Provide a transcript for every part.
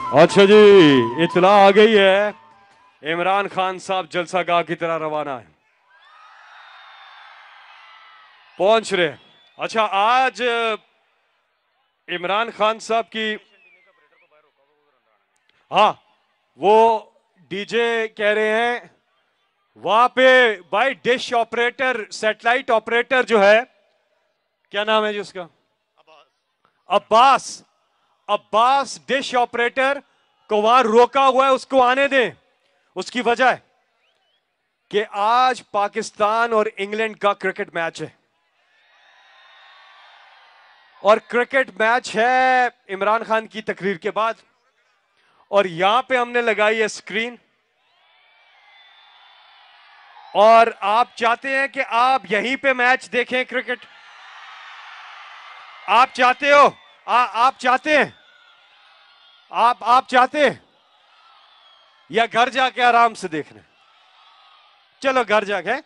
अच्छा जी, इतला आ गई है, इमरान खान साहब जलसागाह की तरह रवाना है, पहुंच रहे। अच्छा, आज इमरान खान साहब की, हाँ, वो डीजे कह रहे हैं वहां पे भाई, डिश ऑपरेटर, सैटेलाइट ऑपरेटर जो है, क्या नाम है जी उसका? अब्बास। अब्बास डिश ऑपरेटर को वहां रोका हुआ है, उसको आने दें। उसकी वजह है कि आज पाकिस्तान और इंग्लैंड का क्रिकेट मैच है, और क्रिकेट मैच है इमरान खान की तकरीर के बाद। और यहां पे हमने लगाई है स्क्रीन, और आप चाहते हैं कि आप यहीं पे मैच देखें क्रिकेट? आप चाहते हो? आप चाहते हैं? आप चाहते हैं या घर जाके आराम से देखना? चलो घर जाके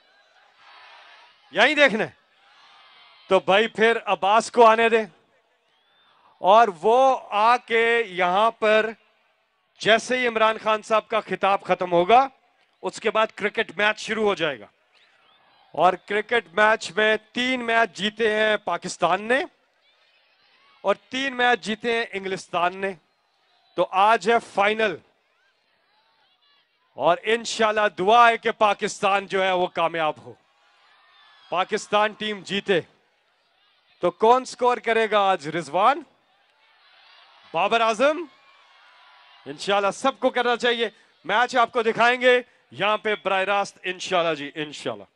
यहीं देखना है। तो भाई फिर अब्बास को आने दें, और वो आके यहां पर, जैसे ही इमरान खान साहब का खिताब खत्म होगा, उसके बाद क्रिकेट मैच शुरू हो जाएगा। और क्रिकेट मैच में 3 मैच जीते हैं पाकिस्तान ने, और 3 मैच जीते हैं इंग्लिस्तान ने। तो आज है फाइनल, और इंशाल्लाह दुआ है कि पाकिस्तान जो है वो कामयाब हो, पाकिस्तान टीम जीते। तो कौन स्कोर करेगा आज? रिजवान, बाबर आजम? इंशाल्लाह सबको करना चाहिए। मैच आपको दिखाएंगे यहां पे बराह रास्त, इंशाल्लाह जी, इंशाल्लाह।